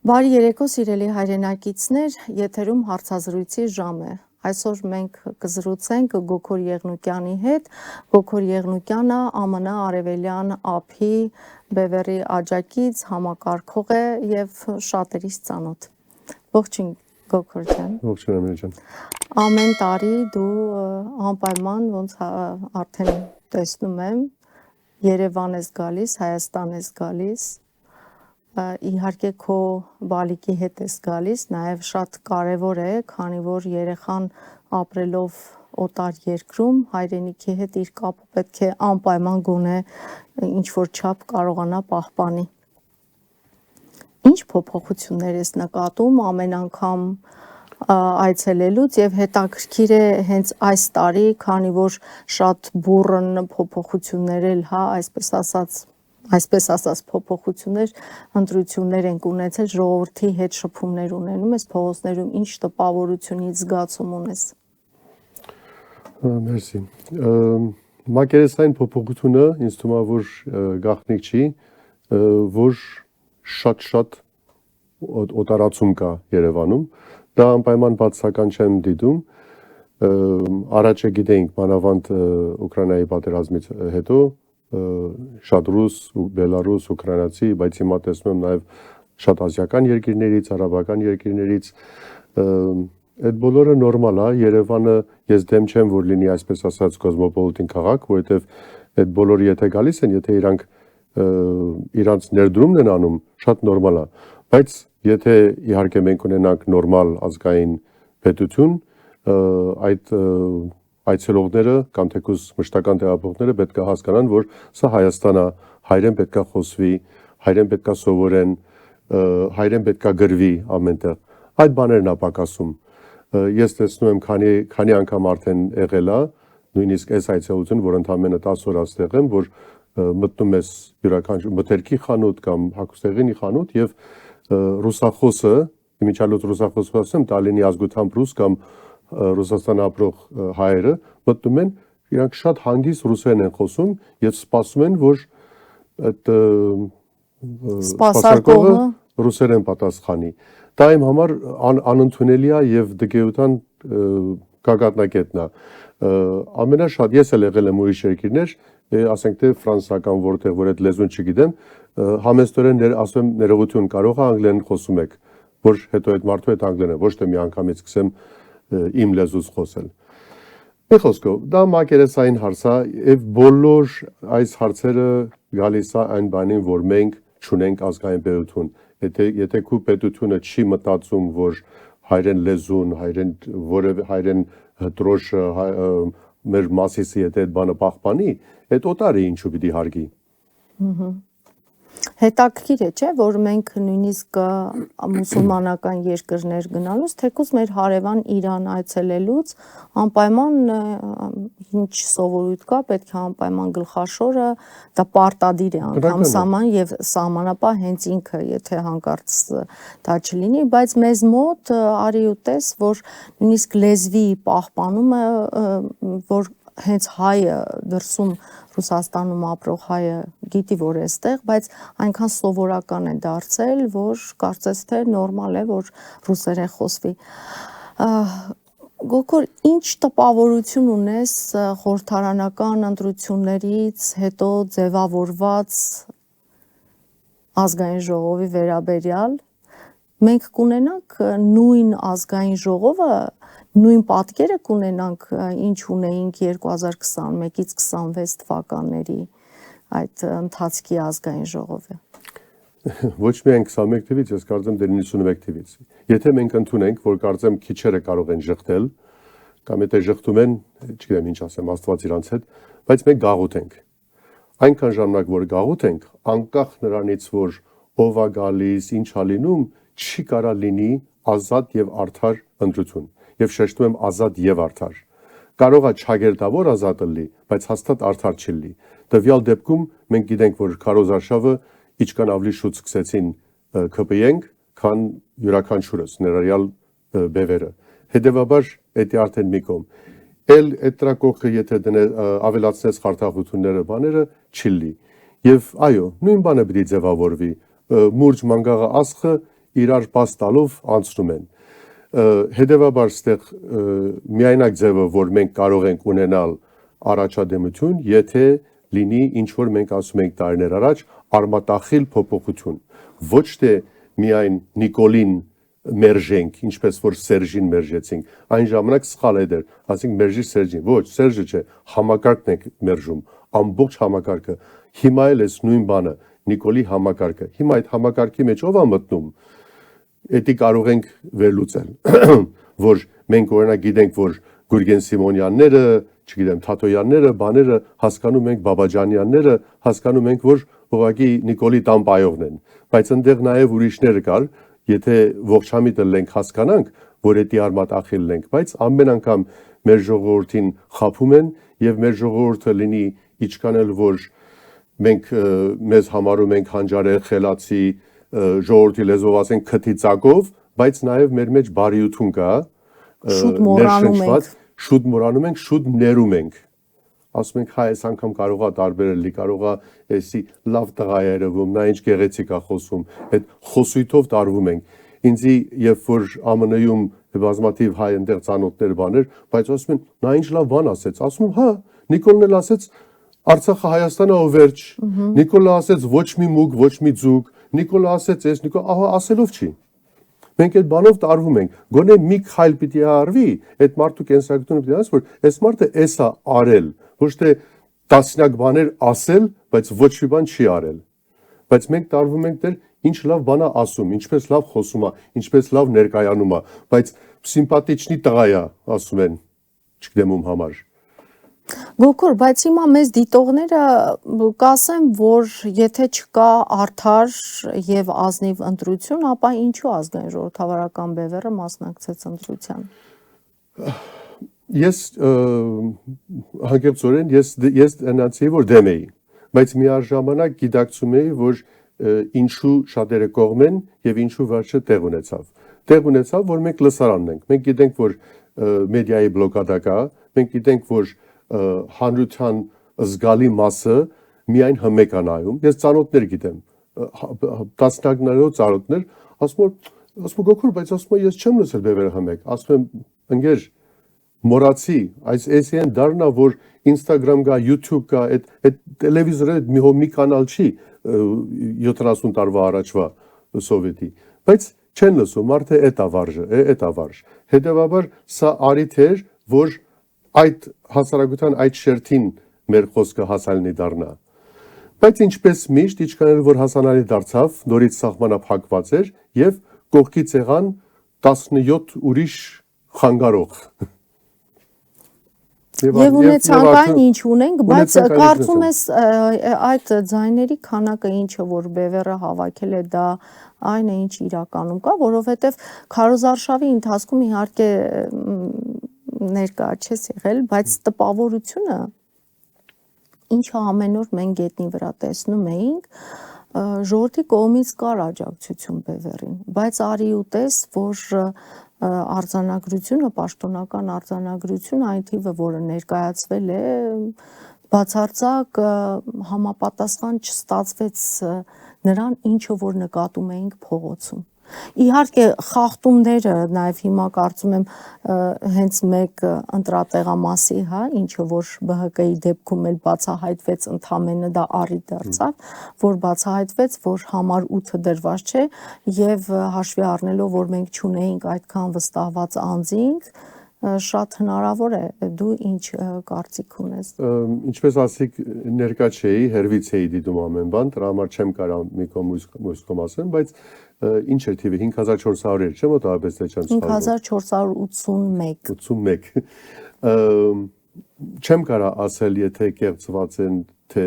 Բարի երեկո սիրելի հայրենակիցներ, եթերում հարցազրույցի ժամ է։ Այսօր մենք կզրուցենք Գոքոր Եղնուկյանի հետ։ Գոքոր Եղնուկյանը ԱՄՆ Արևելյան ափի Բևերի աջակից համակարգող է եւ շատերիս ծանոթ։ Ողջույն Գոքոր ջան։ Ողջույն Ամիր ջան։ Ամեն տարի դու անպայման ոնց արդեն տեսնում եմ Երևան ես գալիս, Հայաստան ես գալիս։ Իհարկե քո բալիկի հետ ես գալիս, նաև շատ կարևոր է, քանի որ երեխան ապրելով օտար երկրում հայրենիքի հետ իր կապը պետք է անպայման գոնե ինչ որ չափ կարողանա պահպանի։ Ինչ փոփոխություններ ես նկատում ամեն անգամ այցելելուց եւ հետաքրքիր է հենց այս տարի, քանի որ շատ բուրըն փոփոխություններ էլ, հա, այսպես ասած փոփոխություններ, ընտրություններ են ունեցել, ժողովրդի հետ շփումներ ունենում ես փողոցներում, ինչ տպավորությունից զգացում ունես։ Մերսի։ Մակերեսային փոփոխությունը ինձ թվում է, որ գաղտնիք չի, որ շատ օտարացում կա Երևանում, դա անպայման բացական չեմ դիտում, առաջ գիտեինք մանավանդ Ուկրաինայի պատերազմից հետո շատ ռուս, բելարուս, ուկրաինացի, բայց հիմա տեսնում եմ նաև շատ ազիական երկրներից, արաբական երկրներից, այդ բոլորը նորմալ է, Երևանը ես դեմ չեմ, որ լինի այսպես ասած կոսմոպոլիտին քաղաք, որովհետև այդ բոլորը եթե գալիս են, եթե իրանց ներդրումն են անում, շատ նորմալ է, բայց եթե իհարկե մենք ունենանք նորմալ ազգային պետություն, այդ այցելողները կամ թեկուզ մշտական տեղափոխները պետք է հասկանան, որ սա Հայաստան է, հայերեն պետք է խոսվի, հայերեն պետք է սովորեն, հայերեն պետք է գրվի ամենտեղ։ Այդ բաներն է պակասում։ Ես տեսնում եմ քանի անգամ արդեն եղել է, նույնիսկ այս այցելություն, որ ընդամենը 10 օր աստեղ եմ, որ մտնում ես յուրաքանչյուր մթերքի խանութ կամ հագուստեղենի խանութ եւ ռուսախոսը, իմիջիալոց ռուսախոսը ասեմ, Տալինի ազգությամբ ռուս կամ Ռուսաստան ապրող հայերը մտնում են, իրանք շատ հանգիստ ռուսերեն են խոսում եւ սպասում են, որ այդ սպասարկողը ռուսերեն պատասխանի։ Դա իմ համար անընդունելի է եւ դգեյության գագաթնակետն է։ Ամենաշատ ես էլ եղել եմ ուրիշ երկրներ, ասենք թե ֆրանսիական որտեղ որ այդ լեզուն չգիտեմ, համեստորեն ասում ներողություն կարող է անգլերեն խոսում եք, որ հետո այդ մարդու հետ անգլերեն, ոչ թե մի անգամից սկսեմ իմ լեզուց խոսել։ Մի խոսքով, դա մակերեսային հարց է, եւ բոլոր այս հարցերը գալիս է այն բանին, որ մենք չունենք ազգային պետություն։ Եթե քո պետությունը չի մտածում, որ հայրեն լեզուն, հայրեն հտրոշը, մեր մասիսի հետ այդ բանը պահպանի, այդ օտարը ինչու պիտի հարգի։ Հետաքրքիր է, չէ, որ մենք նույնիսկ մուսուլմանական երկրներ գնալուց, թեկուզ մեր հարևան Իրան այցելելուց անպայման ինչ սովորույթ կա, պետք է անպայման գլխաշորը, դա պարտադիր է անգամ սահման եւ սահմանապահ հենց ինքը, եթե հանկարծ դա չլինի, բայց մեզ մոտ արի ու տես, որ նույնիսկ լեզվի պահպանումը, որ հենց հայը դրսում Ռուսաստանում ապրող հայը գիտի, որ էստեղ, բայց այնքան սովորական է դարձել, որ կարծես թե նորմալ է, որ ռուսերեն խոսվի։ Գոքոր, ինչ տպավորություն ունես խորհրդարանական ընտրություններից հետո ձևավորված ազգային ժողովի վերաբերյալ։ Մենք կունենանք նույն ազգային ժողովը, նույն պատկերը կունենանք, ինչ ունեինք 2021-ից 26 թվականների այդ ընթացքի ազգային ժողովը։ Ոչ միայն 21 թվից, ես կարծեմ դեռ 91 թվից։ Եթե մենք ընդունենք, որ կարծեմ քիչերը կարող են ժխտել, կամ եթե ժխտում են, չգիտեմ ինչ ասեմ, Աստված իրանց հետ, բայց մենք գաղութենք։ Այնքան ժամանակ որ գաղութենք, անկախ նրանից, որ ով է գալիս, ինչ է լինում, չի կարա լինի ազատ եւ արդար ընտրություն։ Եվ շեշտում եմ ազատ եւ արդար։ Կարող է չագերտավոր ազատ լինի, բայց հաստատ արդար չի լինի։ Տվյալ դեպքում մենք գիտենք, որ քարոզարշավը ինչքան ավելի շուտ սկսեցին ԿՊ-ենք, քան յուրաքանչյուրս ներառյալ բևերը։ Հետևաբար դա արդեն մի կողմ։ Էլ այդ տրակողը եթե ավելացնես խարդախությունները, բաները չի լինի։ Եվ այո, նույն բանը պիտի ձևավորվի։ Մուրջ մանգաղը ասխը իրար բաց տալով անցնում են։ Հետևաբար ստեղ միայնակ ձևը, որ մենք կարող ենք ունենալ առաջադեմություն, եթե լինի ինչ որ մենք ասում ենք տարիներ առաջ արմատախիլ փոփոխություն, ոչ թե միայն Նիկոլին մերժենք, ինչպես որ Սերժին մերժեցինք, այն ժամանակ սխալ է դեր, ասենք մերժի Սերժին, ոչ, Սերժը չէ, համակարգն ենք մերժում, ամբողջ համակարգը, հիմա էլ էս նույն բանը, Նիկոլի համակարգը, հիմա այդ համակարգի մեջ ով է մտնում, էդի կարող ենք վերլուծել, որ մենք օրինակ գիտենք, որ Գուրգեն Սիմոնյանները, չգիտեմ, Թաթոյանները, բաները հասկանում ենք Բաբաջանյանները, հասկանում ենք, որ ուղղակի Նիկոլի տան պայողն են, բայց այնտեղ նաև ուրիշներ կար, եթե ողջամիտ լենք հասկանանք, որ էդի արմատախիլ ենք, բայց ամեն անգամ մեր ժողովրդին խափում են եւ մեր ժողովուրդը լինի իչքան էլ որ մենք մեզ համարում ենք հանճարեղ, խելացի, ժողովրդի լեզվով ասենք քթի ծակով, բայց նաև մեր մեջ բարիություն կա, շուտ մոռանում ենք, շուտ ներում ենք, ասում ենք հայ այս անգամ կարողա տարբերել, կարողա էսի լավ տղա է երևում, նա ինչ գեղեցիկ է խոսում, այդ խոսույթով տարվում ենք։ Ինձի երբ որ ԱՄՆ-ում բազմաթիվ հայ այնտեղ ծանոթներ բաներ, բայց ասում են, նա ինչ լավ բան ասեց, ասում եմ, հա, Նիկոլն էլ ասեց Արցախը Հայաստանը ով վերջ, Նիկոլը ասեց ոչ մի մուկ, ոչ մի ձուկ, Նիկոլը ասեց էս, ահա ասելով չի։ Մենք այդ բանով տարվում ենք, գոնե մի քայլ պիտի արվի, այդ մարդու կենսագրությունը պիտի ասի, որ այս մարդը էս է արել, ոչ թե տասնյակ բաներ ասել, բայց ոչ մի բան չի արել։ Բայց մենք տարվում ենք դեր ինչ լավ բան է ասում, ինչպես լավ խոսում է, ինչպես լավ ներկայանում է, բայց սիմպաթիչնի տղա է, ասում են, չգիտեմ ում համար։ Գոկոր, բայց հիմա մեզ դիտողները կասեն, որ եթե չկա արդար եւ ազնիվ ընտրություն, ապա ինչու ազգային ժողովրդավարական բևեռը մասնակցեց ընտրության։ Ես հանկարծորեն ես այնացի որ դեմ էի, բայց միաժամանակ գիտակցում էի, որ ինչու շատերը կողմ են եւ ինչու վերջը տեղ ունեցավ։ Տեղ ունեցավ, որ մենք լսարանն ենք։ Մենք գիտենք, որ մեդիայի բլոկադա կա, մենք գիտենք, որ հանրության զգալի մասը միայն հմեկ է նայում։ Ես ծանոթներ գիտեմ, տասնյակներով ծանոթներ, ասում եմ Գոկուր, բայց ասում եմ ես չեմ լսել բևերը հմեկ, ասում եմ ընկեր մորացի, այս այն դառնա, որ Instagram կա, YouTube կա, այդ տելևիզորը մի կանալ չի 70 տարվա առաջվա սովետի, բայց չեն լսում, մարդը էդ ավարժ։ Հետևաբար սա արիթ էր, որ այդ հասարակության այդ շերտին մեր խոսքը հասանելի դառնա։ Բայց ինչպես միշտ, ինչքան էլ որ հասանելի դարձավ, նորից սահմանափակված էր եւ կողքից եղան 17 ուրիշ խանգարող։ Եվ ունեցանք այն ինչ ունենք, բայց կարծում ես այդ ձայների քանակը ինչը որ բևեռը հավաքել է դա այն է ինչ իրականում կա, որովհետև քարոզարշավի ընթացքում իհարկե ներկա չես եղել, բայց տպավորությունը ինչը ամեն օր մենք գետնի վրա տեսնում էինք, ժողովրդի կողմից կար աջակցություն բևեռին, բայց արի ու տես, որ արձանագրությունը, պաշտոնական արձանագրությունը այն թիվը, որը ներկայացվել է, բացարձակ համապատասխան չստացվեց նրան, ինչը որ նկատում էինք փողոցում։ Իհարկե խախտումները նաև հիմա կարծում եմ հենց մեկ ընտրատեղամասի, հա, ինչը որ ԲՀԿ-ի դեպքում էլ բացահայտվեց ընդամենը դա առիթ դարձավ, որ բացահայտվեց, որ համար 8-ը դրված չէ եւ հաշվի առնելով, որ մենք չունեինք այդքան վստահված անձինք, շատ հնարավոր է, դու ինչ կարծիք ունես։ Ինչպես ասիկ ներկա չէի, հերվից էի դիտում ամեն բան, դրա համար չեմ կարող մի մյուս կողմ ասեմ, բայց ինչ էր թիվը 5400 էր, չէ՞ մոտավորապես թե չեմ սխալվում։ 5481 չեմ կարող ասել, եթե կեղծված են, թե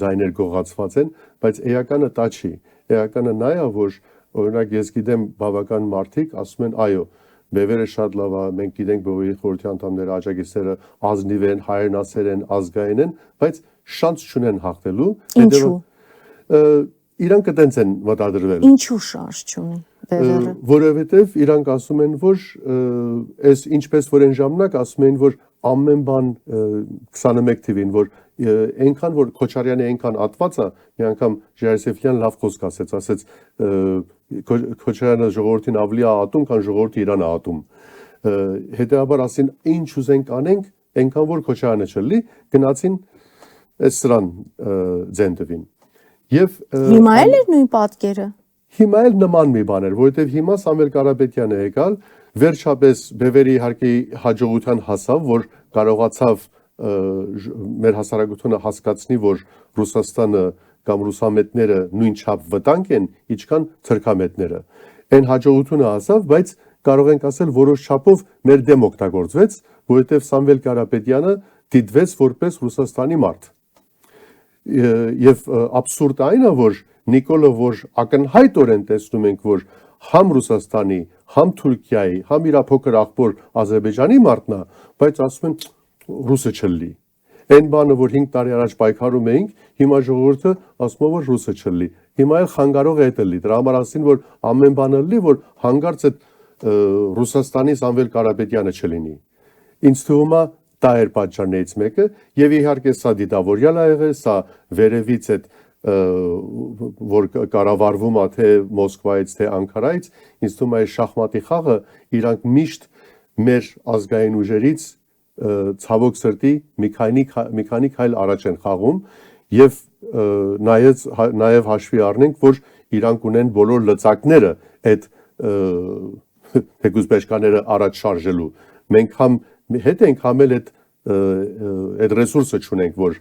ձայներ գողացված են, բայց էականը դա չի։ Էականը նա է, որ օրինակ ես գիտեմ բավական մարդիկ ասում են, այո, բևերը շատ լավ է, մենք գիտենք բողոքի խորհրդի անդամները, աջակիցները ազնիվ են, հայրենասեր են, ազգային են, բայց շանս չունեն հաղթելու։ Ինչու՞։ Իրանք այդպես են մտադրվել։ Ինչու շանս չունի բևերը։ Որովհետև իրանք ասում են, որ այս ինչպես որ այն ժամանակ ասում են, որ ամեն բան 21 թվին, որ այնքան որ Քոչարյանը այնքան ատված է, մի անգամ Ժայսեֆյան լավ խոսք ասեց, Քոչարյանը ժողովրդին ավելի է ատում, քան ժողովրդը իրան է ատում։ Հետեւաբար ասին ինչ ուզենք անենք, այնքան որ Քոչարյանը չլի, գնացին այս սրան ձեն տվին։ Եվ հիմա էլ էր նույն պատկերը։ Հիմա էլ նման մի բան էր, որովհետև հիմա Սամվել Կարապետյանը եկալ, վերջապես Բևերի իհարկե հաջողության հասավ, որ կարողացավ մեր հասարակությունը հասկացնի, որ Ռուսաստանը կամ ռուսամետները նույն չափ վտանգ են, ինչքան թրքամետները։ Այն հաջողությունը հասավ, բայց կարող ենք ասել որոշ չափով մեր դեմ օգտագործվեց, որովհետև Սամվել Կարապետյանը դիտվեց որպես Ռուսաստանի մարդ։ Եվ աբսուրդ այն է, որ Նիկոլը, որ ակնհայտորեն տեսնում ենք, որ համ Ռուսաստանի, համ Թուրքիայի, համ իր փոքր աղբոր Ադրբեջանի մարդն է, բայց ասում են ռուսը չլի։ Այն բանը, որ 5 տարի առաջ պայքարում էինք, հիմա ժողովուրդը ասում է, որ ռուսը չլի։ Հիմա էլ խանգարող է դա լի։ Դրա համար ասին, որ ամեն բանը լի, որ հանգարց այդ Ռուսաստանի Սամվել Կարապետյանը չլինի։ Ինձ թվում է դա էր պատճառներից մեկը, եւ իհարկե սա դիտավորյալ է եղել, սա վերևից այդ որ կառավարվում է թե Մոսկվայից թե Անկարայից, ինձ թվում է շախմատի խաղը իրանք միշտ մեր ազգային ուժերից ցավոք սրտի մի քանի քայլ առաջ են խաղում եւ նաեւ հաշվի առնենք, որ իրանք ունեն բոլոր լծակները այդ թեկուզ բեշկաները առաջ շարժելու։ Մենք համ հետ ենք համել այդ ռեսուրսը չունենք, որ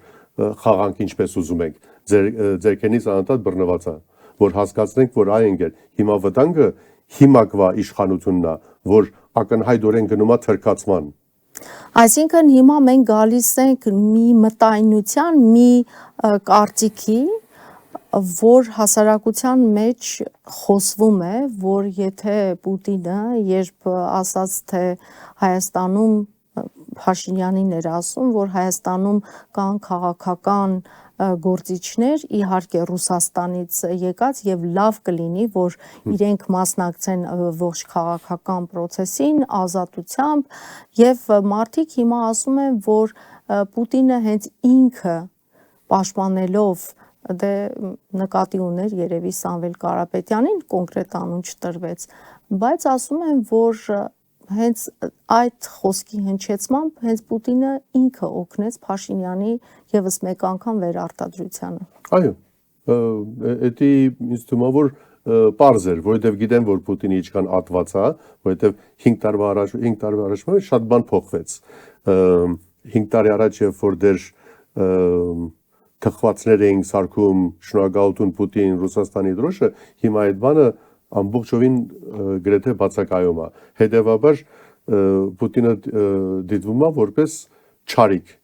խաղանք ինչպես ուզում ենք։ Ձերքենից անընդհատ բռնված է, որ հասկացնենք, որ այ ընկեր, հիմա վտանգը հիմակվա իշխանությունն է, որ ակնհայտորեն գնում է թրքացման։ Այսինքն հիմա մենք գալիս ենք մի մտայնության, մի կարծիքի, որ հասարակության մեջ խոսվում է, որ եթե Պուտինը երբ ասաց, թե Հայաստանում Փաշինյանին էր ասում, որ Հայաստանում կան քաղաքական գործիչներ, իհարկե Ռուսաստանից եկած եւ լավ կլինի, որ իրենք մասնակցեն ողջ քաղաքական process-ին ազատությամբ եւ մարդիկ հիմա ասում են, որ Պուտինը հենց ինքը պաշտպանելով դե նկատի ուներ երևի Սամվել Կարապետյանին, կոնկրետ անուն չտրվեց, բայց ասում են, որ հենց այդ խոսքի հնչեցմամբ հենց Պուտինը ինքը օգնեց Փաշինյանի եւս մեկ անգամ վերարտադրությանը։ Այո, դա ինձ թվում է, որ պարզ էր, որովհետև գիտեմ, որ Պուտինը ինչքան ատված է, որովհետև 5 տարվա առաջ շատ բան փոխվեց։ 5 տարի առաջ, երբ որ դեռ թխվածներ էինք սարքում շնորհակալություն Պուտին Ռուսաստանի դրոշը, հիմա այդ բանը ամբողջովին գրեթե բացակայում է։ Հետևաբար Պուտինը դիտվում է որպես չարիք։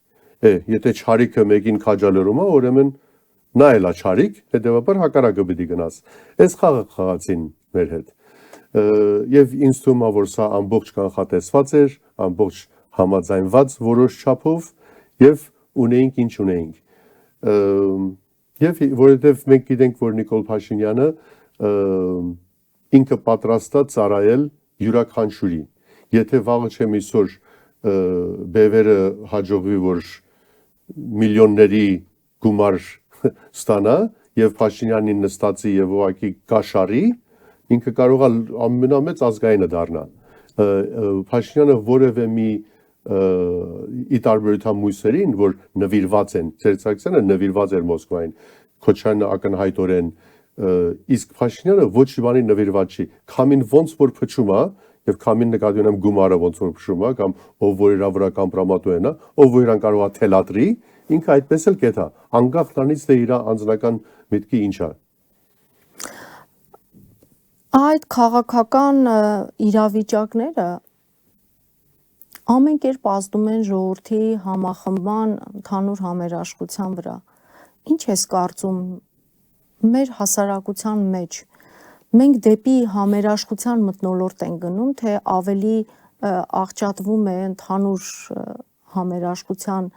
Եթե չարիքը մեկին քաջալերում է, ուրեմն նա էլ է չարիք, հետևաբար հակառակը պիտի գնաս։ Այս խաղը խաղացին մեր հետ։ Եվ ինձ թվում է, որ սա ամբողջ կանխատեսված էր, ամբողջ համաձայնված որոշ չափով եւ ունեինք ինչ ունեինք։ Եվ որովհետեւ մենք գիտենք, որ Նիկոլ Փաշինյանը ինքը պատրաստ է ծառայել յուրաքանչյուրի։ Եթե վաղը չեմ իսօր Բևերը հաջողվի, որ միլիոնների գումար ստանա եւ Փաշինյանին նստածի եւ ուղակի կաշարի, ինքը կարող է ամենամեծ ազգայինը դառնա։ Փաշինյանը որևէ մի ի տարբերություն մույսերին, որ նվիրված են, Սերժ նվիրված էր Մոսկվային, Քոչարյանը ակնհայտորեն, իսկ Փաշինյանը ոչ մի բանի նվիրված չի։ Քամին ոնց որ փչում է, եւ քամին նկատի ունեմ գումարը ոնց որ փչում է, կամ ով որ իր վրա կամպրամատու է, ով որ իրան կարող է թելադրի, ինքը այդպես էլ կետա, անկախ նրանից թե իր անձնական միտքի ինչ է։ Այդ քաղաքական իրավիճակները ամեն կերպ ազդում են ժողովրդի համախմբման, ընդհանուր համերաշխության վրա։ Ինչ ես կարծում մեր հասարակության մեջ մենք դեպի համերաշխության մթնոլորտ ենք գնում, թե ավելի աղճատվում է ընդհանուր համերաշխության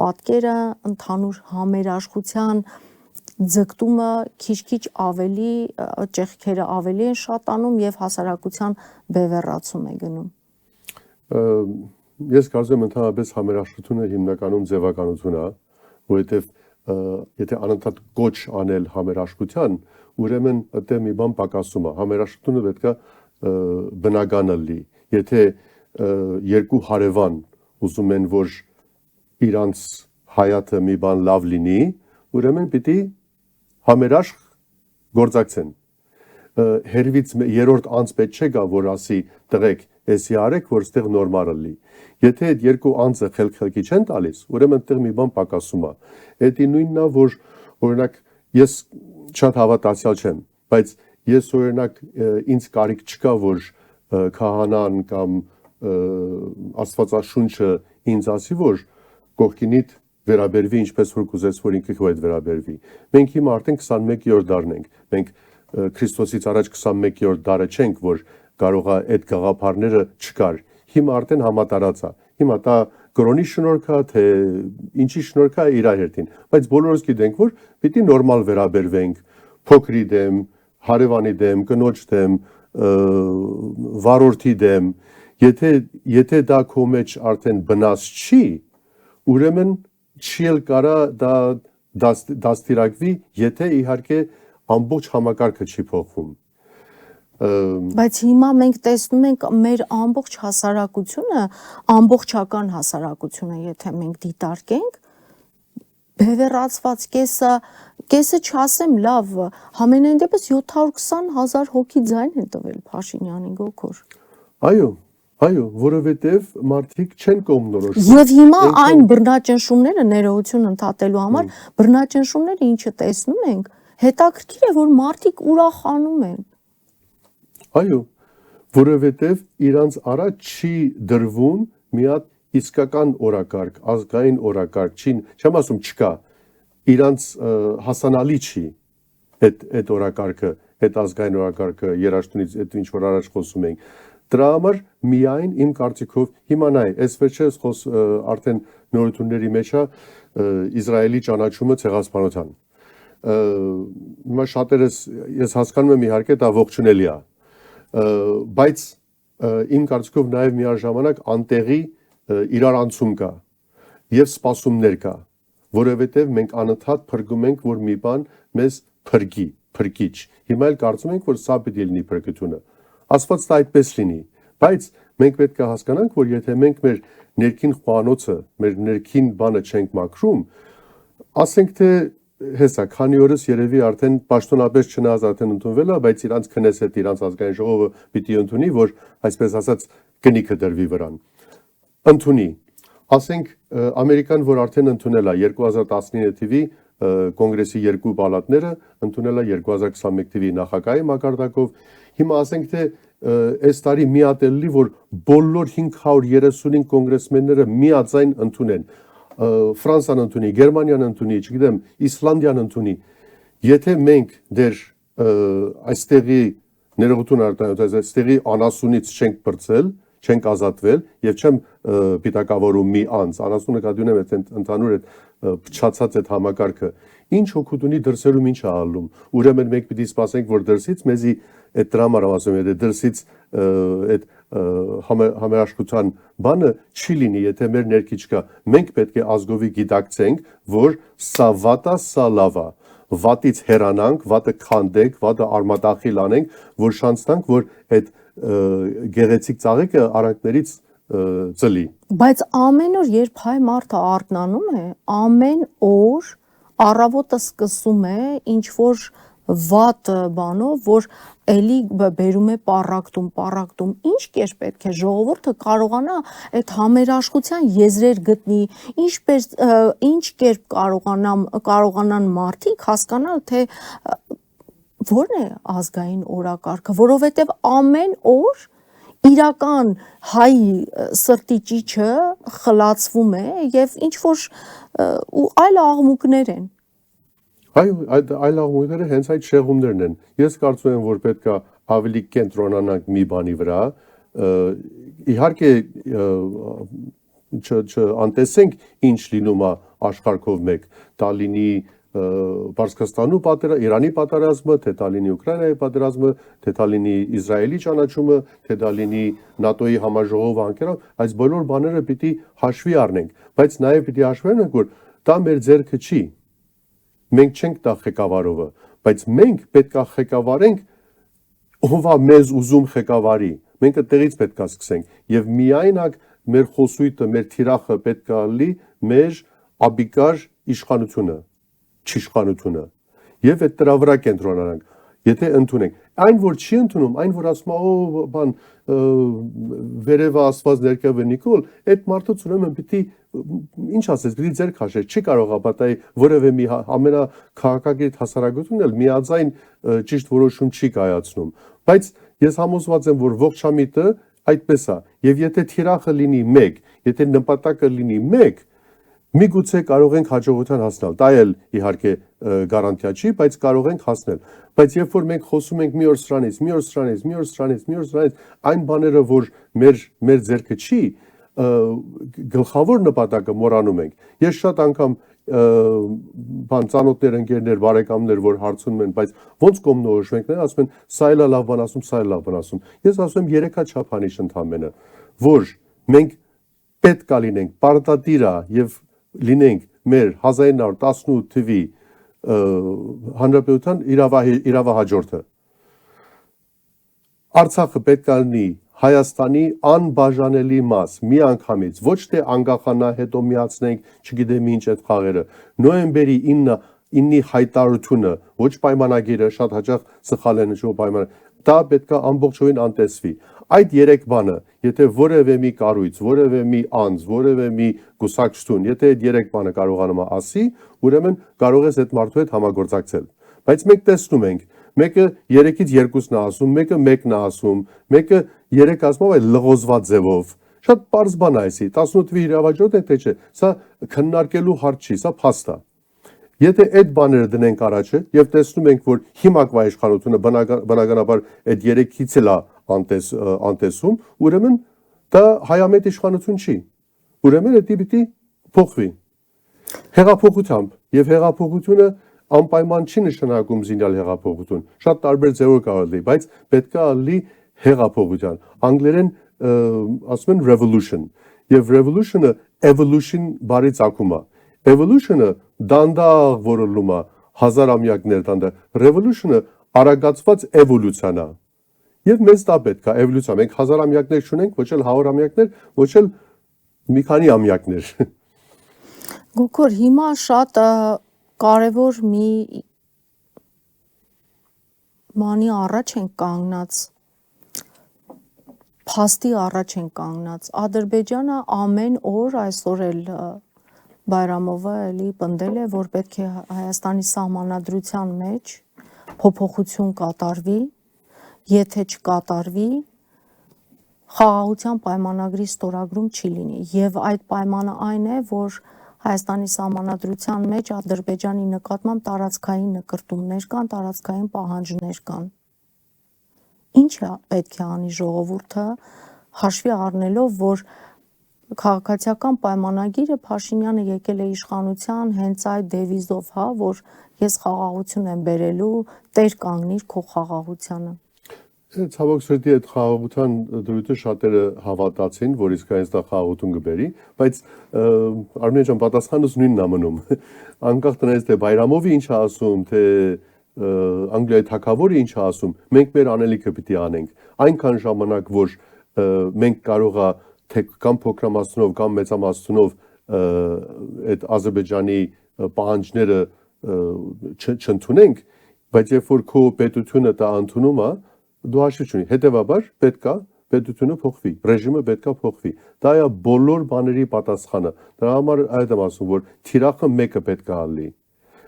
պատկերը, ընդհանուր համերաշխության ձգտումը քիչ-քիչ ավելի ճեղքերը ավելի են շատանում եւ հասարակության բևեռացում է գնում։ Ես կարծում եմ ընդհանրապես համերաշխությունը հիմնականում ձևականություն է, որովհետև եթե անընդհատ կոչ անել համերաշխության, ուրեմն այդտեղ մի բան պակասում է, համերաշխությունը պետք է բնականը լինի, եթե երկու հարևան ուզում են, որ իրանց հայացը մի բան լավ լինի, ուրեմն պիտի համերաշխ գործակցեն, հերվից երրորդ անձ պետք չէ գա, որ ասի տղեկ, էսի արեք, որ ստեղ նորմալ լինի, եթե այդ երկու անձը խելքի չեն տալիս, ուրեմն այդտեղ մի բան պակասում է, դա նույնն է, որ օրինակ ես շատ հավատացյալ չեմ, բայց ես օրինակ ինձ կարիք չկա, որ քահանան կամ Աստվածաշունչը ինձ ասի, որ կողքինիդ վերաբերվի ինչպես որ կուզես, որ ինքը քո հետ վերաբերվի։ Մենք հիմա արդեն 21-րդ դարն ենք։ Մենք Քրիստոսից առաջ 21-րդ դարը չենք, որ կարող է այդ գաղափարները չկար։ Հիմա արդեն համատարած է։ Հիմա դա կրոնի շնորհք է, թե ինչի շնորհք է իր հերթին, բայց բոլորս գիտենք, որ պիտի նորմալ վերաբերվենք փոքրի դեմ, հարևանի դեմ, կնոջ դեմ, վարորդի դեմ, եթե դա քո մեջ արդեն բնած չի, ուրեմն չի էլ կարա դա դաստիարակվի, եթե իհարկե ամբողջ համակարգը չի փոխվում։ Բայց հիմա մենք տեսնում ենք մեր ամբողջ հասարակությունը, ամբողջական հասարակությունը, եթե մենք դիտարկենք, բևեռացված կեսը չասեմ լավ, համենայն դեպս 720,000 հոգի ձայն են տվել Փաշինյանին գոքոր։ Այո, որովհետև մարդիկ չեն կողմնորոշվում։ Եվ հիմա այն բռնաճնշումները ներողություն ընդհատելու համար, բռնաճնշումները ինչը տեսնում ենք, հետաքրքիր է, որ մարդիկ ուրախանում են։ Այո, որովհետև իրանց առաջ չի դրվում մի հատ իսկական օրակարգ, ազգային օրակարգ, չեմ ասում չկա, իրանց հասանալի չի այդ օրակարգը, այդ ազգային օրակարգը, երաշտունից այդ ինչ որ առաջ խոսում ենք։ Դրա համար միայն իմ կարծիքով հիմա նայ, այս վերջերս արդեն նորությունների մեջ է Իսրայելի ճանաչումը ցեղասպանության։ Հիմա շատերս ես հասկանում եմ իհարկե դա ողջունելի է, բայց իմ կարծիքով նաև միաժամանակ անտեղի իրարանցում կա եւ սպասումներ կա, որովհետեւ մենք անընդհատ փրկում ենք, որ մի բան մեզ փրկիչ։ Հիմա էլ կարծում ենք, որ սա պիտի լինի փրկությունը։ Աստված դա այդպես լինի, բայց մենք պետք է հասկանանք, որ եթե մենք մեր ներքին խոհանոցը, մեր ներքին բանը չենք մաքրում, ասենք թե հեսա, քանի օրս երևի արդեն պաշտոնապես չնայած արդեն ընդունվել է, բայց իրանց քնեսետ, իրանց ազգային ժողովը պիտի ընդունի, որ այսպես ասած գնիքը դրվի վրան։ Ընդունի։ Ասենք Ամերիկան, որ արդեն ընդունել է 2019 թվի կոնգրեսի երկու պալատները, ընդունել է 2021 թվի նախագահի մակարդակով, հիմա ասենք թե այս տարի միատելի, որ բոլոր 535 կոնգրեսմենները միաձայն ընդունեն, Ֆրանսիան ընդունի, Գերմանիան ընդունի, չգիտեմ, Իսլանդիան ընդունի, եթե մենք դեր այստեղի ներողություն արտահայտած, այստեղի անասունից չենք բրծել, չենք ազատվել եւ չեմ պիտակավորում մի անձ, անասունը կադյուն եմ այդ ընդհանուր այդ փչացած այդ համակարգը, ինչ հոգուտ ունի դրսերում ինչ է ալում, ուրեմն մենք պիտի սպասենք, որ դրսից մեզի այդ դրամարը ասում եմ, դրսից այդ համերաշխության բանը չի լինի, եթե մեր ներքի չկա, մենք պետք է ազգովի գիտակցենք, որ սա վատ է, սա լավ է, վատից հեռանանք, վատը քանդենք, վատը արմատախիլ անենք, որ շանցնանք, որ այդ գեղեցիկ ծաղիկը արանքներից ծլի։ Բայց ամեն օր, երբ հայ մարդը արթնանում է, ամեն օր առավոտը սկսում է ինչ որ վատ բանով, որ էլի բերում է պառակտում, ինչ կերպ պետք է ժողովուրդը կարողանա այդ համերաշխության եզրեր գտնի, ինչ կերպ կարողանան մարդիկ հասկանալ, թե որն է ազգային օրակարգը, որովհետև ամեն օր իրական հայ սրտի ճիճը խլացվում է եւ ինչ որ այլ աղմուկներ են։ Այո, այլ աղմուկները հենց այդ շեղումներն են։ Ես կարծում եմ, որ պետք է ավելի կենտրոնանանք մի բանի վրա, իհարկե չանտեսենք ինչ լինում է աշխարհով մեկ, դա լինի Պարսկաստանու Իրանի պատերազմը, թե դա լինի Ուկրաինայի պատերազմը, թե դա լինի Իսրայելի ճանաչումը, թե դա լինի ՆԱՏՕ-ի համաժողովը անկերով, այս բոլոր բաները պիտի հաշվի առնենք, բայց նաև պիտի հաշվի առնենք, որ դա մեր ձեռքը չի։ Մենք չենք դա ղեկավարողը, բայց մենք պետք է ղեկավարենք ով է մեզ ուզում ղեկավարի։ Մենք այդտեղից պետք է սկսենք եւ միայնակ մեր խոսույթը, մեր թիրախը պետք է լինի մեր աբիկար իշխանությունը, չիշխանությունը։ Եվ այդ դրա վրա կենտրոնանանք։ Եթե ընդունենք, այն որ չի ընդունում, այն որ ասում է, օ, բան, վերևը Աստված ներքևը Նիկոլ, այդ մարդուց ուրեմն պիտի ինչ ասես, պիտի ձեր քաշես, չի կարող ապատայի որևէ մի ամենաքաղաքագետ հասարակությունն էլ միաձայն ճիշտ որոշում չի կայացնում։ Բայց ես համոզված եմ, որ ողջամիտը այդպես է, եւ եթե թիրախը լինի մեկ, եթե նպատակը լինի մեկ, միգուցե կարող ենք հաջողության հասնել։ Դա էլ իհարկե գարանտիա չի, բայց կարող ենք հասնել։ Բայց երբ որ մենք խոսում ենք մի օր սրանից, մի օր սրանից, մի օր սրանից, մի օր սրանից, այն բաները, որ մեր ձեռքը չի, գլխավոր նպատակը մոռանում ենք։ Ես շատ անգամ բան ծանոթներ, ընկերներ, բարեկամներ, որ հարցնում են, բայց ո՞նց կողմնորոշվենք, նրանք ասում են, սա էլ լավ բան ասում, սա էլ լավ բան ասում։ Ես ասում եմ երեքա չափանիշ ընդամենը, որ մենք պետք է լինենք պարտադիր է եւ լինենք մեր 1918 թվի հանրապետության իրավահաջորդը։ Արցախը պետք է լինի Հայաստանի անբաժանելի մաս, միանգամից, ոչ թե անկախանա, հետո միացնենք, չգիտեմ ինչ այդ խաղերը։ Նոյեմբերի 9-ի հայտարարությունը, ոչ պայմանագիրը, շատ հաճախ սխալ է նշվում պայմանագիրը, դա պետք է ամբողջովին անտեսվի։ Այդ երեք բանը, եթե որևէ մի կառույց, որևէ մի անձ, որևէ մի կուսակցություն, եթե այդ երեք բանը կարողանում է ասի, ուրեմն կարող ես այդ մարդու հետ համագործակցել։ Բայց մենք տեսնում ենք, մեկը 3-ից 2-ն է ասում, մեկը 1-ն է ասում, մեկը 3 ասում է լղոզված ձևով։ Շատ պարզ բան է այսի, 18-ի իրավաճորդ է թե չէ, սա քննարկելու հարց չի, սա փաստ է։ Եթե այդ բաները դնենք առաջը եւ տեսնում ենք, որ հիմակվա իշխանությունը բնականաբար այդ 3-ից էլ է անտեսում, ուրեմն դա հայամետ իշխանություն չի։ Ուրեմն դա պիտի փոխվի։ Հեղափոխությամբ եւ հեղափոխությունը անպայման չի նշանակում զինյալ հեղափոխություն։ Շատ տարբեր ձևով կարող է լինի, բայց պետք է լինի հեղափոխության։ Անգլերեն ասում են revolution, եւ revolution-ը evolution բառի ծագում է։ Evolution-ը դանդաղ որոնվում է հազարամյակներ դանդաղ։ Revolution-ը արագացված էվոլյուցիան է։ Եվ մեզ դա պետք է էվոլյուցիա։ Մենք հազարամյակներ չունենք, ոչ էլ հարյուրամյակներ, ոչ էլ մի քանի ամյակներ։ Գոկոր, հիմա շատ կարևոր մի մանի առաջ են կանգնած, փաստի առաջ են կանգնած։ Ադրբեջանը ամեն օր այսօր էլ Բայրամովը էլի պնդել է, որ պետք է Հայաստանի սահմանադրության մեջ փոփոխություն կատարվի, եթե չկատարվի, խաղաղության պայմանագրի ստորագրում չի լինի։ Եվ այդ պայմանը այն է, որ Հայաստանի սահմանադրության մեջ Ադրբեջանի նկատմամբ տարածքային նկրտումներ կան, տարածքային պահանջներ կան։ Ինչ է պետք է անի ժողովուրդը, հաշվի առնելով, որ քաղաքացիական պայմանագիրը Փաշինյանը եկել է իշխանության հենց այդ դեվիզով, հա, որ ես խաղաղություն եմ բերելու, տեր կանգնիր քո խաղաղությանը։ Ցավոք սրտի այդ խաղաղության դրույթը շատերը հավատացին, որ իսկապես դա խաղաղություն կբերի, բայց Արմեն ջան, պատասխանս նույնն է մնում։ Անկախ տնից թե Բայրամովը ինչ է ասում, թե Անգլիայի թագավորը ինչ է ասում, մենք մեր անելիքը պիտի անենք։ Այնքան ժամանակ, որ մենք կարող է թե կամ փոքրամասնով կամ մեծամասնով այդ Ադրբեջանի պահանջները չընդունենք, բայց երբ որ քո պետությունը դա ընդունում է, դու հաշվի չունի։ Հետևաբար պետք է պետությունը փոխվի, ռեժիմը պետք է փոխվի։ Դա է բոլոր բաների պատասխանը։ Դրա համար այդ եմ ասում, որ թիրախը մեկը պետք է լինի։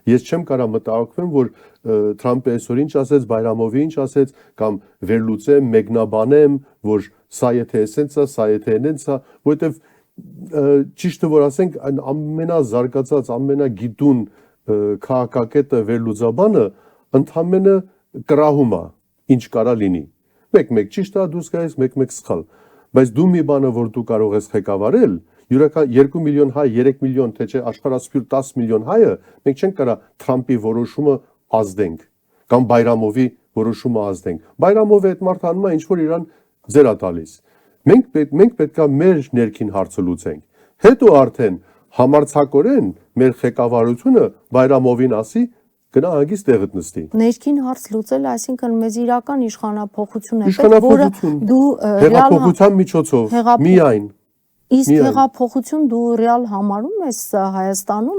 Ես չեմ կարող մտահոգվեմ, որ Թրամփը այսօր ինչ ասեց, Բայրամովը ինչ ասեց, կամ վերլուծեմ, մեկնաբանեմ, որ սա եթե էսենց է, սա եթե այնենց է, որովհետև ճիշտը որ ասենք, ամենազարգացած, ամենագիտուն քաղաքակետը վերլուծաբանը ընդհանրապես կրահում է, ինչ կարա լինի։ Մեկ-մեկ ճիշտ է դուրս գալիս, մեկ-մեկ սխալ։ Բայց դու մի բանը, որ դու կարող ես ղեկավարել, յուրաքան 2 միլիոն հայ, 3 միլիոն, թե չէ աշխարհասփյուր 10 միլիոն հայը, մենք չենք կարող Թրամփի որոշումը ազդենք կամ Բայրամովի որոշումը ազդենք։ Բայրամովը այդ մարդը անում է ինչ որ իրան ձերա տալիս։ Մենք պետք է մեր ներքին հարցը լուծենք։ Հետո արդեն համարձակորեն մեր ղեկավարությունը Բայրամովին ասի գնա հանգիստ տեղդ նստի։ Ներքին հարց լուծել, այսինքն մեզ իրական իշխանափոխություն է պետք, որը Իշխանափոխություն, դու հեղափոխության միջոցով միայն իսկ հեղափոխություն դու ռեալ համարում ես Հայաստանում,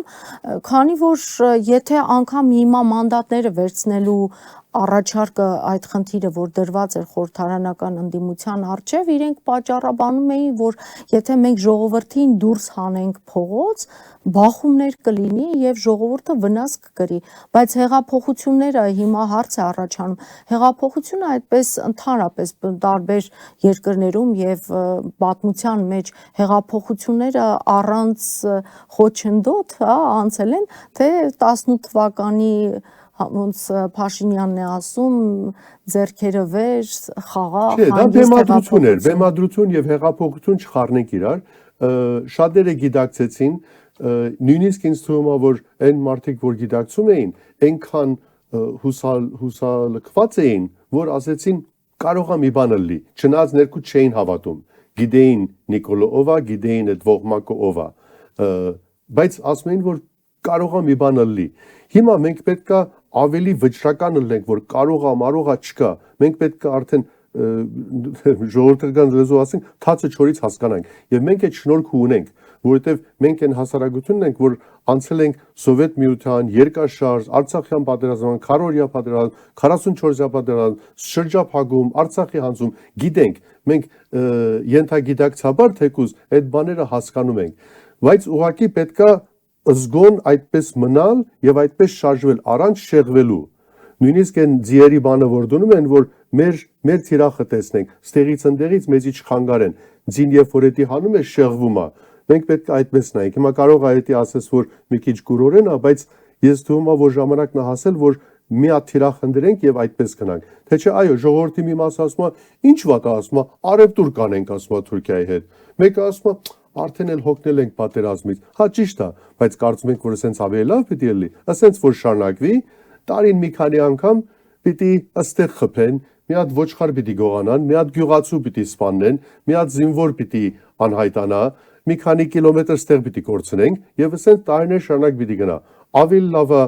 քանի որ եթե անգամ հիմա մանդատները վերցնելու առաջարկը այդ խնդիրը, որ դրված էր խորհրդարանական ընդդիմության առջև, իրենք պատճառաբանում էին, որ եթե մենք ժողովրդին դուրս հանենք փողոց, բախումներ կլինի եւ ժողովուրդը վնաս կկրի, բայց հեղափոխությունները հիմա հարց է առաջանում։ Հեղափոխությունը այդպես ընդհանրապես տարբեր երկրներում եւ պատմության մեջ հեղափոխությունները առանց խոչընդոտ, հա, անցել են, թե 18 թվականի ոնց Փաշինյանն է ասում, ձեռքերը վեր, խաղաղ, հանգիստ հեղափոխություն։ Բեմադրություն եւ հեղափոխություն չխառնենք իրար, շատերը գիտակցեցին, նույնիսկ ինձ թվում է, որ այն մարդիկ, որ գիտակցում էին, այնքան հուսալքված էին, որ ասեցին կարող է մի բան լինի, չնայած ներքու չէին հավատում, գիտեին Նիկոլո ով է, գիտեին այդ ողմակը ով է, բայց ասում էին, որ կարող է մի բան լինի։ Հիմա մենք պետքա ավելի վճռական լինենք, որ կարող է, մարող է, չկա։ Մենք պետք է արդեն ժողովրդական լեզվով ասենք, թացը չորից հասկանանք։ Եվ մենք այդ շնորհքը ունենք, որովհետև մենք այն հասարակությունն ենք, որ անցել ենք Սովետ միության, երկաշարժ, Արցախյան պատերազմ, քառօրյա պատերազմ, 44-օրյա պատերազմ, շրջափակում, Արցախի հանձում, գիտենք, մենք ենթագիտակցաբար թեկուզ այդ բաները հասկանում ենք, բայց ուղղակի պետքա զգոն այդպես մնալ եւ այդպես շարժվել առանց շեղվելու։ Նույնիսկ այն ձիերի բանը որ դնում են, որ մեր թիրախը տեսնենք, ստեղից ընդեղից մեզի չխանգարեն։ Ձին երբ որ էդի հանում է շեղվում է։ Մենք պետք է այդպես նայենք։ Հիմա կարող է էդի ասես, որ մի քիչ գուրորեն է, բայց ես թվում է, որ ժամանակն է հասել, որ մի հատ թիրախ ընդրենք եւ այդպես գնանք։ Թե չէ, այո, ժողովրդի մի մասը ասում է, ինչ վատ է, ասում է, արևտուր կանենք, ասում է Թուրքիայի հետ։ Մեկը ասում է, արդեն էլ հոգնել ենք պատերազմից։ Հա ճիշտ է, բայց կարծում ենք, որ ասենց ավելի լավ պիտի լինի, ասենց որ շարունակվի, տարին մի քանի անգամ պիտի ըստեղ խփեն, մի հատ ոչխար պիտի գողանան, մի հատ գյուղացու պիտի սպանեն, մի հատ զինվոր պիտի անհայտանա, մի քանի կիլոմետր ստեղ պիտի կորցնենք եւ ասենց տարիներ շարունակ պիտի գնա։ Ավելի լավ է,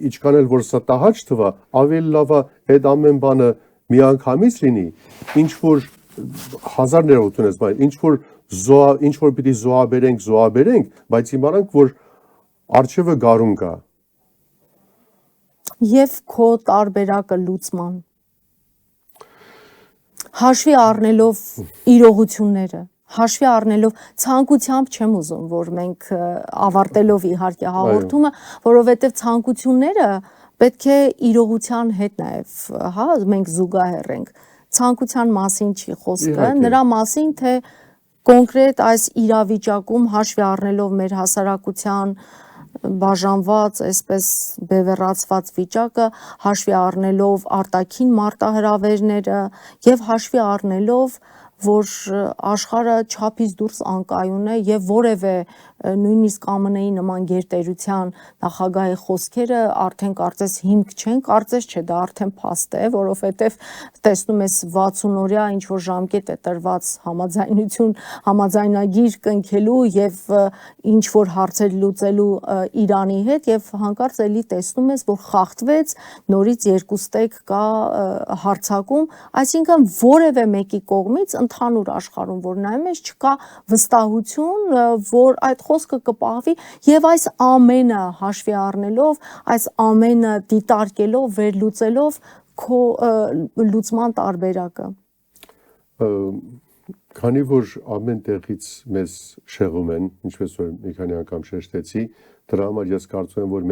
ինչքան էլ որ սա տահաճ թվա, ավելի լավ է այդ ամեն բանը միանգամից լինի, ինչ որ հազար ներողություն ես, բայց ինչ որ պիտի զոհաբերենք, բայց իմանանք, որ արջևը գարուն կա։ Եվ քո տարբերակը լուծման։ Հաշվի առնելով իրողությունները, հաշվի առնելով ցանկությամբ չեմ ուզում, որ մենք ավարտելով իհարկե հաղորդումը, որովհետև ցանկությունները պետք է իրողության հետ նաև, հա, մենք զուգահեռ ենք։ Ցանկության մասին չի խոսքը, նրա մասին, թե կոնկրետ այս իրավիճակում հաշվի առնելով մեր հասարակության բաժանված, այսպես բևեռացված վիճակը, հաշվի առնելով արտաքին մարտահրավերները եւ հաշվի առնելով, որ աշխարհը չափից դուրս անկայուն է եւ որևէ նույնիսկ ԱՄՆ-ի նման գերտերության նախագահի խոսքերը արդեն կարծես հիմք չեն, կարծես չէ, դա արդեն փաստ է, որովհետեւ տեսնում ես 60-օրյա ինչ որ ժամկետ է տրված համաձայնագիր կնքելու եւ ինչ որ հարցեր լուծելու Իրանի հետ եւ հանկարծ էլի տեսնում ես, որ խախտվեց, նորից երկու ստեկ կա հարցակում, այսինքն որևէ մեկի կողմից ընդհանուր աշխարհում որ նայում ես չկա վստահություն, որ այդ խոսքը կպահվի եւ այս ամենը հաշվի առնելով, այս ամենը դիտարկելով, վերլուծելով քո լուծման տարբերակը։ Քանի որ ամեն տեղից մեզ շեղում են, ինչպես որ մի քանի անգամ շեշտեցի, դրա համար ես կարծում եմ, որ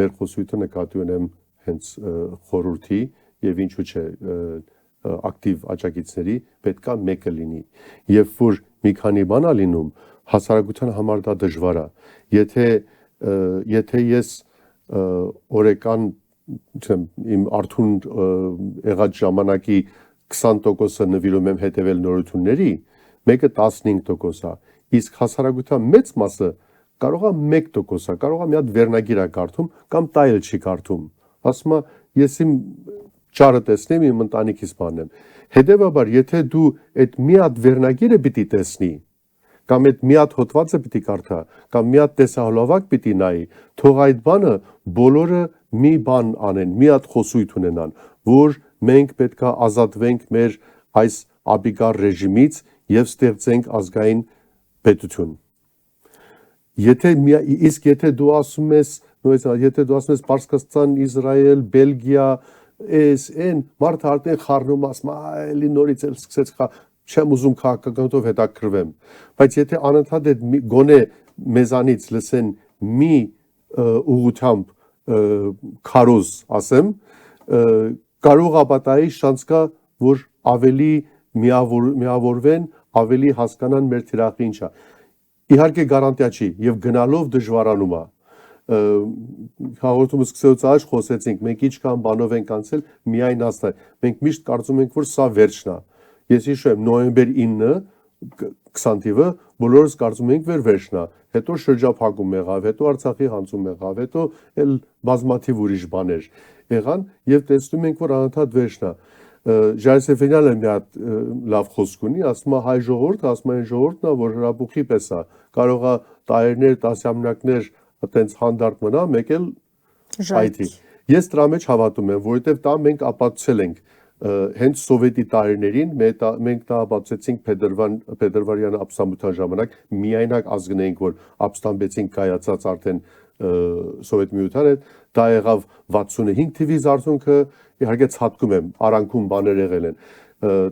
մեր խոսույթը նկատի ունեմ հենց խորհրդի եւ ինչու՞ չէ ակտիվ աջակիցների պետքա մեկը լինի։ Երբ որ մի քանի բան է լինում, հասարակության համար դա դժվար է։ Եթե ես օրական, չեմ, իմ արթուն եղած ժամանակի 20%-ը նվիրում եմ հետևել նորությունների, մեկը 15% է, իսկ հասարակության մեծ մասը կարող է 1% է, կարող է մի հատ վերնագիր է կարդում կամ տա էլ չի կարդում։ Ասում է, ես իմ ճարը տեսնեմ, իմ ընտանիքիս բանեմ։ Հետևաբար, եթե դու այդ մի հատ վերնագիրը պիտի տեսնի, կամ այդ մի հատ հոդվածը պիտի կարդա, կամ մի հատ տեսահոլովակ պիտի նայի, թող այդ բանը բոլորը մի բան անեն, մի հատ խոսույթ ունենան, որ մենք պետքա ազատվենք մեր այս ապիկար ռեժիմից եւ ստեղծենք ազգային պետություն։ Իսկ եթե դու ասում ես, Պարսկաստան, Իսրայել, Բելգիա, այն մարդը արդեն խառնում ասում, էլի նորից էլ սկսեց չեմ ուզում քաղաքականությամբ հետաքրվեմ, բայց եթե անընդհատ այդ գոնե մեզանից լսեն մի ուղղությամբ քարոզ ասեմ, կարող ապատայի շանս կա, որ ավելի միավորվեն, ավելի հասկանան մեր թիրախը ինչա։ Իհարկե գարանտիա չի եւ գնալով դժվարանում է։ Հաղորդումը սկսելուց առաջ խոսեցինք, մենք ինչքան բանով ենք անցել, միայն ասա, մենք միշտ կարծում ենք, որ սա վերջն է։ Ես հիշում եմ նոյեմբեր 9-ը 20 թիվը բոլորս կարծում ենք վերջն է, հետո շրջափակում եղավ, հետո Արցախի հանձում եղավ, հետո էլ բազմաթիվ ուրիշ բաներ եղան եւ տեսնում ենք, որ անընդհատ վերջն է։ Ժայսեֆյանյանը մի հատ լավ խոսք ունի, ասում է հայ ժողովուրդը, ասում է այն ժողովուրդն է, որ հրաբուխի պես է, կարող է տարիներ, տասնամյակներ այտենց հանդարտ մնա, մեկ էլ այդի։ Ես դրա մեջ հավատում եմ, որովհետեւ դա մենք ապացուցել ենք հենց սովետի տարիներին մենք դա ապացուցեցինք Փետրվարյան ապստամբության ժամանակ միայնակ ազգն էինք, որ ապստամբեցինք կայացած արդեն Սովետ միության հետ, դա եղավ 65 թվականի արդյունքը, իհարկե ցածկում եմ, արանքում բաներ եղել են,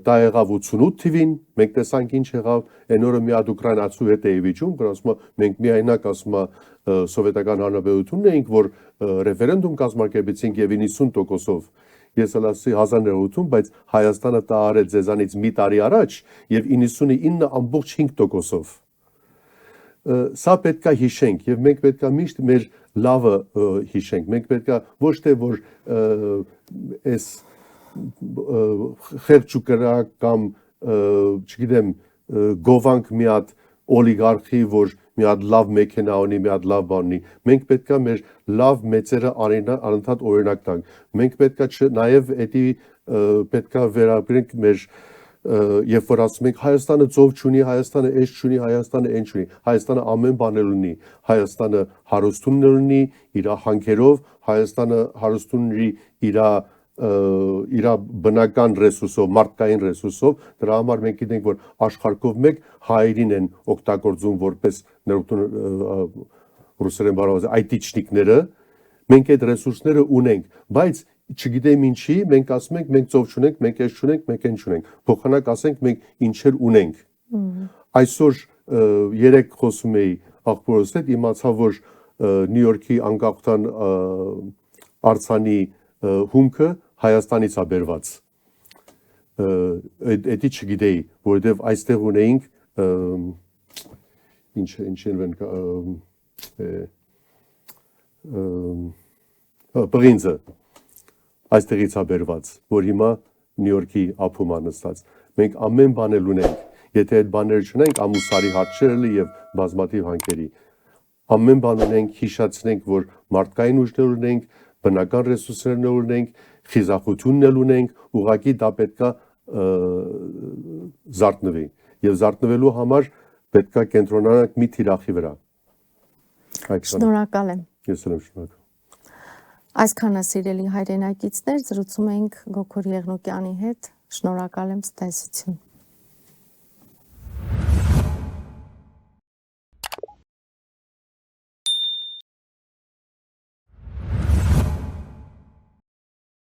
դա եղավ 88 թվին, մենք տեսանք ինչ եղավ, այն օրը մի հատ ուկրաինացու հետ էի վիճում, որ ասում է մենք միայնակ ասում է սովետական հանրապետությունն էինք, որ ռեֆերենդում կազմակերպեցինք եւ 90%-ով ես էլ ասի 1980, բայց Հայաստանը դա արել ձեզանից մի տարի առաջ եւ 99.5%-ով։ Սա պետքա հիշենք եւ մենք պետքա միշտ մեր լավը հիշենք, մենք պետքա ոչ թե որ այս խեղճուկրա կամ չգիտեմ գովանք մի հատ օլիգարխի, որ մի հատ լավ մեքենա ունի, մի հատ լավ բան ունի, մենք պետքա մեր լավ մեծերը անընդհատ օրինակ տանք, մենք պետքա նաև էդի պետքա վերաբերենք մեր երբ որ ասում ենք Հայաստանը ծով չունի, Հայաստանը էս չունի, Հայաստանը այն չունի, Հայաստանը ամեն բան ունի, Հայաստանը հարստություն ունի իր հանքերով, Հայաստանը հարստություն ունի իր բնական ռեսուրսով, մարդկային ռեսուրսով, դրա համար մենք գիտենք, որ աշխարհով մեկ հայերին են օգտագործում որպես ռուսերեն բառով այտիչնիկները, մենք այդ ռեսուրսները ունենք, բայց չգիտեմ ինչի, մենք ասում ենք, մենք ծով չունենք, մենք այս չունենք, մենք այն չունենք, փոխանակ ասենք մենք ինչեր ունենք։ Այսօր երեք խոսում էի աղբորս հետ, իմացա, որ Նյու Յորքի անկախության արձանի հումքը Հայաստանից է բերված։ Էդի չգիտեի, որովհետև այստեղ ունեինք պղինձը այստեղից է բերված, որ հիմա Նյու Յորքի ափում է նստած։ Մենք ամեն բան էլ ունենք, եթե այդ բաները չունենք, ամուսարի հարցերը եւ բազմաթիվ հանքերի։ Ամեն բան ունենք, հիշացնենք, որ մարդկային ուժներ ունենք, բնական ռեսուրսներ ունենք, խիզախությունն էլ ունենք, ուղղակի դա պետքա զարթնվի եւ զարթնվելու համար պետքա կենտրոնանանք մի թիրախի վրա։ Շնորհակալ եմ։ Ես էլ եմ շնորհակալ։ Այսքանը սիրելի հայրենակիցներ, զրուցում էինք Գոգոր Եղնուկյանի հետ, շնորհակալ եմ, ցտեսություն։